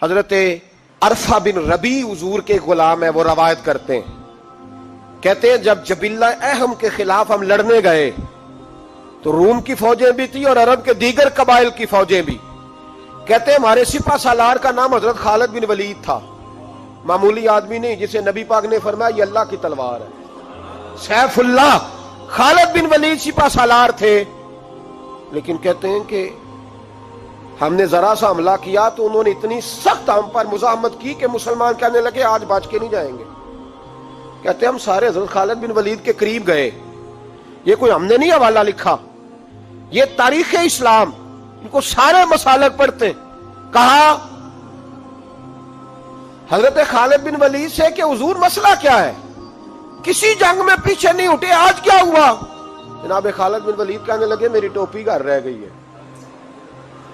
حضرت عرفہ بن ربی حضور کے غلام ہے، وہ روایت کرتے ہیں، کہتے ہیں جب جبلہ اہم کے خلاف ہم لڑنے گئے تو روم کی فوجیں بھی تھی اور عرب کے دیگر قبائل کی فوجیں بھی. کہتے ہیں ہمارے سپہ سالار کا نام حضرت خالد بن ولید تھا، معمولی آدمی نہیں جسے نبی پاک نے فرمایا یہ اللہ کی تلوار ہے. سیف اللہ خالد بن ولید سپہ سالار تھے، لیکن کہتے ہیں کہ ہم نے ذرا سا حملہ کیا تو انہوں نے اتنی سخت ہم پر مزاحمت کی کہ مسلمان کہنے لگے آج بچ کے نہیں جائیں گے. کہتے ہیں ہم سارے حضرت خالد بن ولید کے قریب گئے. یہ کوئی ہم نے نہیں حوالہ لکھا، یہ تاریخ اسلام، ان کو سارے مسالک پڑھتے. کہا حضرت خالد بن ولید سے کہ حضور مسئلہ کیا ہے؟ کسی جنگ میں پیچھے نہیں اٹھے، آج کیا ہوا؟ جناب خالد بن ولید کہنے لگے میری ٹوپی گھر رہ گئی ہے.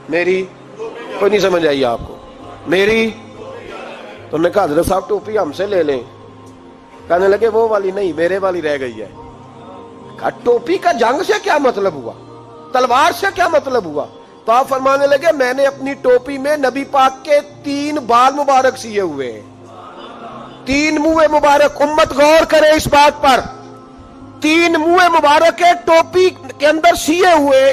میری کوئی نہیں سمجھ آئی آپ کو؟ میری تو نے کہا حضرت صاحب ٹوپی ہم سے لے لیں. کہنے لگے وہ والی نہیں، میرے والی رہ گئی ہے. کہا ٹوپی کا جنگ سے کیا مطلب ہوا؟ تلوار سے کیا مطلب ہوا؟ تو آپ فرمانے لگے میں نے اپنی ٹوپی میں نبی پاک کے 3 بال مبارک سیے ہوئے ہیں، 3 منہ مبارک. امت غور کرے اس بات پر، 3 منہ مبارک کے ٹوپی کے اندر سیے ہوئے.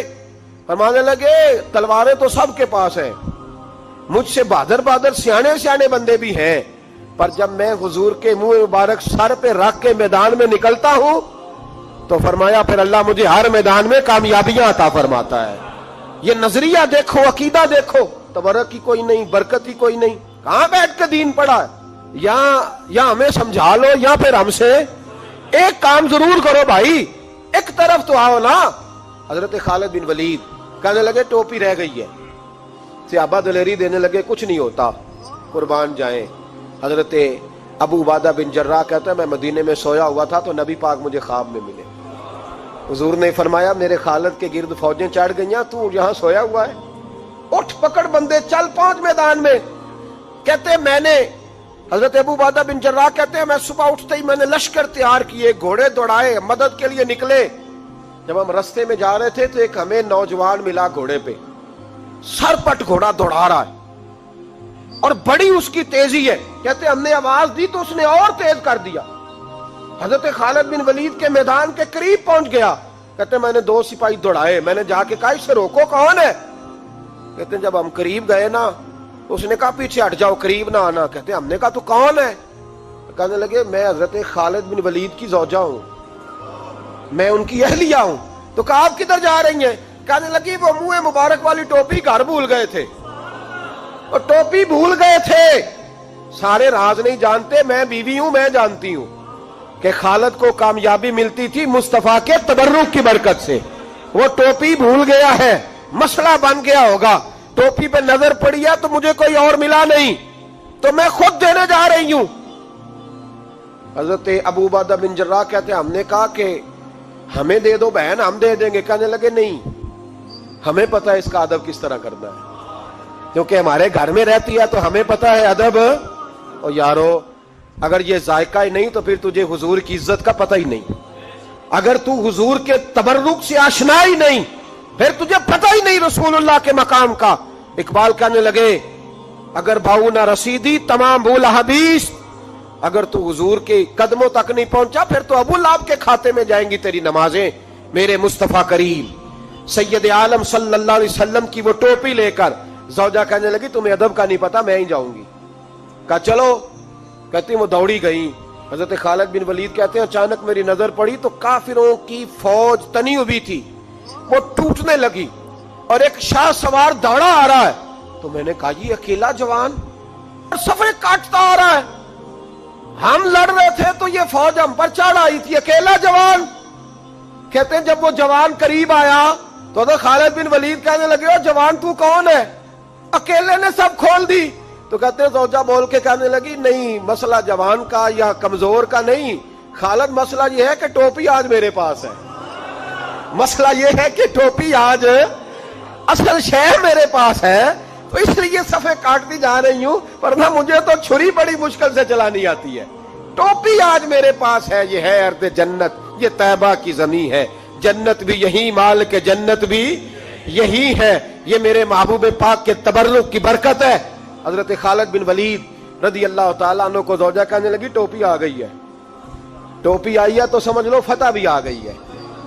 فرمانے لگے تلواریں تو سب کے پاس ہیں، مجھ سے بہادر سیانے بندے بھی ہیں، پر جب میں حضور کے منہ مبارک سر پہ رکھ کے میدان میں نکلتا ہوں تو فرمایا پھر اللہ مجھے ہر میدان میں کامیابیاں عطا فرماتا ہے. یہ نظریہ دیکھو، عقیدہ دیکھو، تبرک کی کوئی نہیں، برکت کی کوئی نہیں. کہاں بیٹھ کے دین پڑھا ہے؟ یا ہمیں سمجھا لو یا پھر ہم سے ایک کام ضرور کرو بھائی، ایک طرف تو آؤ نا. حضرت خالد بن ولید کہنے لگے ٹوپی رہ گئی ہے. صحابہ دلیری دینے لگے کچھ نہیں ہوتا، قربان جائیں. حضرت ابو عبادہ بن جراح کہتا ہے میں مدینے میں سویا ہوا تھا تو نبی پاک مجھے خواب میں ملے. حضور نے فرمایا میرے خالد کے گرد فوجیں چڑھ گئیں، تو یہاں سویا ہوا ہے، اٹھ پکڑ بندے چل پہنچ میدان میں. کہتے میں نے حضرت ابو عبادہ بن جراح کہتے ہیں میں صبح اٹھتے ہی میں نے لشکر تیار کیے، گھوڑے دوڑائے، مدد کے لیے نکلے. جب ہم رستے میں جا رہے تھے تو ایک ہمیں نوجوان ملا گھوڑے پہ، سر پٹ گھوڑا دوڑا رہا ہے اور بڑی اس کی تیزی ہے. کہتے ہم نے آواز دی تو اس نے اور تیز کر دیا. حضرت خالد بن ولید کے میدان کے قریب پہنچ گیا. کہتے میں نے 2 سپاہی دوڑائے، میں نے جا کے کہا اسے روکو، کون ہے؟ کہتے جب ہم قریب گئے نا اس نے کہا پیچھے ہٹ جاؤ، قریب نہ آنا. کہتے ہم نے کہا تو کون ہے؟ کہنے لگے میں حضرت خالد بن ولید کی زوجہ ہوں، میں ان کی اہلیہ ہوں. تو کہا آپ کدھر جا رہی ہیں؟ کہنے لگی وہ منہ مبارک والی ٹوپی گھر بھول گئے تھے، اور ٹوپی بھول گئے تھے. سارے راز نہیں جانتے، میں بیوی ہوں، میں جانتی ہوں کہ خالد کو کامیابی ملتی تھی مصطفیٰ کے تبرک کی برکت سے. وہ ٹوپی بھول گیا ہے، مسئلہ بن گیا ہوگا. ٹوپی پہ نظر پڑی ہے تو مجھے کوئی اور ملا نہیں تو میں خود دینے جا رہی ہوں. حضرت ابو عبادہ بن جراح کہتے ہیں ہم نے کہا کہ ہمیں دے دو بہن، ہم دے دیں گے. کہنے لگے نہیں، ہمیں پتا ہے اس کا ادب کس طرح کرنا ہے، کیونکہ ہمارے گھر میں رہتی ہے تو ہمیں پتا ہے ادب. اور یارو اگر یہ ذائقہ ہی نہیں تو پھر تجھے حضور کی عزت کا پتہ ہی نہیں. اگر تو حضور کے تبرک سے آشنا ہی نہیں پھر تجھے پتہ ہی نہیں رسول اللہ کے مقام کا. اقبال کہنے لگے اگر باؤ نہ رسیدی تمام بول حدیث، اگر تو حضور کے قدموں تک نہیں پہنچا پھر تو ابو لہب کے کھاتے میں جائیں گی تیری نمازیں. میرے مصطفیٰ کریم سید عالم صلی اللہ علیہ وسلم کی وہ ٹوپی لے کر زوجہ کہنے لگی تمہیں ادب کا نہیں پتا، میں ہی جاؤں گی. کہا چلو. کہتی وہ دوڑی گئی. حضرت خالد بن ولید کہتے ہیں اچانک میری نظر پڑی تو کافروں کی فوج تنی ہوئی تھی، وہ ٹوٹنے لگی اور ایک شاہ سوار دوڑا آ رہا ہے. تو میں نے کہا یہ اکیلا جوان صفے کاٹتا آ رہا ہے، ہم لڑ رہے تھے تو یہ فوج ہم پر چڑھ آئی تھی، اکیلا جوان. کہتے ہیں جب وہ جوان قریب آیا تو خالد بن ولید کہنے لگے جوان تو کون ہے؟ اکیلے نے سب کھول دی. تو کہتے ہیں زوجہ بول کے کہنے لگی نہیں، مسئلہ جوان کا یا کمزور کا نہیں خالد، مسئلہ یہ ہے کہ ٹوپی آج میرے پاس ہے. مسئلہ یہ ہے کہ ٹوپی آج اصل شے میرے پاس ہے تو اس لیے صفے کاٹتی جا رہی ہوں، ورنہ مجھے تو چھری بڑی مشکل سے چلانی آتی ہے. ٹوپی آج میرے پاس ہے. یہ ہے ارض جنت، یہ طیبہ کی زمین ہے، جنت بھی یہی، مال کے جنت بھی یہی ہے. یہ میرے محبوب پاک کے تبرک کی برکت ہے. حضرت خالد بن ولید رضی اللہ تعالیٰ عنہ کو زوجہ کہنے لگی ٹوپی آ گئی ہے، ٹوپی آئی ہے تو سمجھ لو فتح بھی آ گئی ہے۔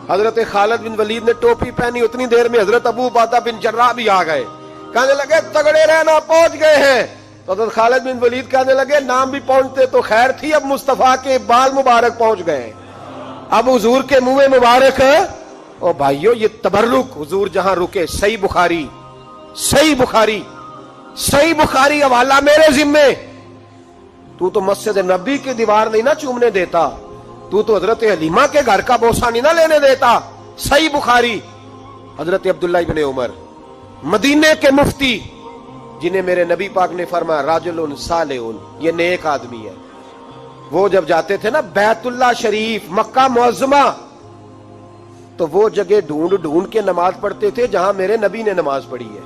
حضرت خالد بن ولید نے ٹوپی پہنی، اتنی دیر میں حضرت ابو عبیدہ بن جراح بھی آ گئے، کہنے لگے تگڑے رہنا، پہنچ گئے ہیں۔ تو حضرت خالد بن ولید کہنے لگے نام بھی پہنچتے تو خیر تھی، اب مصطفیٰ کے بال مبارک پہنچ گئے، اب حضور کے منہ مبارک۔ او بھائیو یہ تبرک حضور جہاں رکے، صحیح بخاری، صحیح بخاری، صحیح بخاری حوالہ میرے ذمے۔ تو مسجد نبی کی دیوار نہیں نہ چومنے دیتا، تو حضرت حلیمہ کے گھر کا بوسہ نہیں نہ لینے دیتا۔ صحیح بخاری۔ حضرت عبداللہ ابن عمر مدینے کے مفتی، جنہیں میرے نبی پاک نے فرمایا راجل صالح، یہ نیک آدمی ہے، وہ جب جاتے تھے نا بیت اللہ شریف مکہ معظمہ، تو وہ جگہ ڈھونڈ ڈھونڈ کے نماز پڑھتے تھے جہاں میرے نبی نے نماز پڑھی ہے۔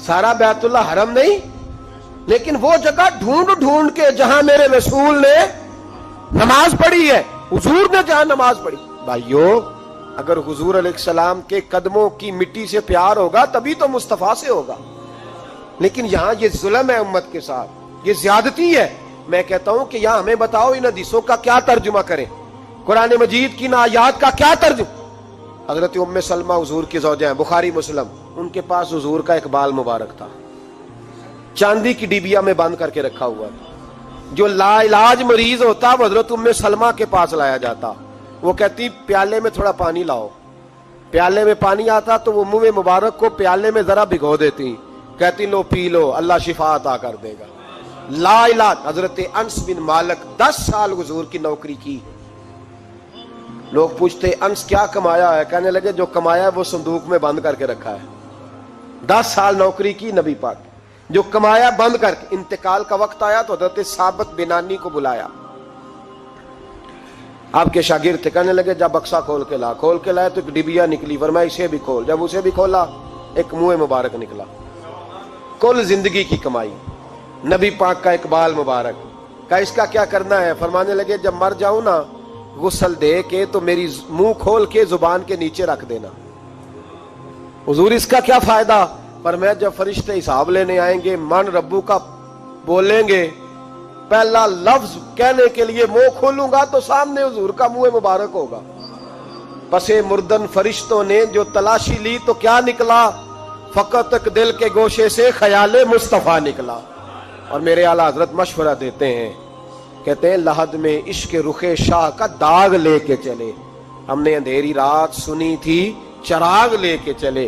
سارا بیت اللہ حرم نہیں، لیکن وہ جگہ ڈھونڈ ڈھونڈ کے جہاں میرے رسول نے نماز پڑھی ہے، حضور نے جہاں نماز پڑھی۔ بھائیو اگر حضور علیہ السلام کے قدموں کی مٹی سے پیار ہوگا تبھی تو مصطفیٰ سے ہوگا، لیکن یہاں یہ ظلم ہے امت کے ساتھ، یہ زیادتی ہے۔ میں کہتا ہوں کہ یہاں ہمیں بتاؤ ان حدیثوں کا کیا ترجمہ کریں، قرآن مجید کی ان آیات کا کیا ترجمہ۔ حضرت ام سلمہ حضور کی زوجہ ہیں، بخاری مسلم، ان کے پاس حضور کا ایک بال مبارک تھا، چاندی کی ڈیبیا میں بند کر کے رکھا ہوا تھا۔ جو لا علاج مریض ہوتا وہ حضرت ام سلمہ کے پاس لایا جاتا، وہ کہتی پیالے میں تھوڑا پانی لاؤ، پیالے میں پانی آتا تو وہ منہ مبارک کو پیالے میں ذرا بھگو دیتی، کہتی لو پی لو، اللہ شفا عطا کر دے گا۔ لا علاج۔ حضرت انس بن مالک 10 سال حضور کی نوکری کی، لوگ پوچھتے انس کیا کمایا ہے، کہنے لگے جو کمایا ہے وہ صندوق میں بند کر کے رکھا ہے۔ 10 سال نوکری کی نبی پاک، جو کمایا بند کر کے، انتقال کا وقت آیا تو حضرت ثابت بنانی کو بلایا، آپ کے شاگرد تھے، کہنے لگے جب بکسا کھول کے لا، کھول کے لائے تو ایک ڈبیا نکلی، فرمایا اسے بھی کھول، جب اسے بھی کھولا ایک منہ مبارک نکلا۔ کل زندگی کی کمائی، نبی پاک کا اقبال مبارک، کہا اس کا کیا کرنا ہے، فرمانے لگے جب مر جاؤں نا غسل دے کے تو میری منہ کھول کے زبان کے نیچے رکھ دینا۔ حضور اس کا کیا فائدہ، پر میں جب فرشتے حساب لینے آئیں گے من ربو کا بولیں گے، پہلا لفظ کہنے کے لیے منہ کھولوں گا تو سامنے حضور کا منہ مبارک ہوگا۔ پسے مردن فرشتوں نے جو تلاشی لی تو کیا نکلا، فقط ایک دل کے گوشے سے خیال مصطفیٰ نکلا۔ اور میرے اعلیٰ حضرت مشورہ دیتے ہیں، کہتے ہیں لحد میں عشق رخ شاہ کا داغ لے کے چلے، ہم نے اندھیری رات سنی تھی چراغ لے کے چلے۔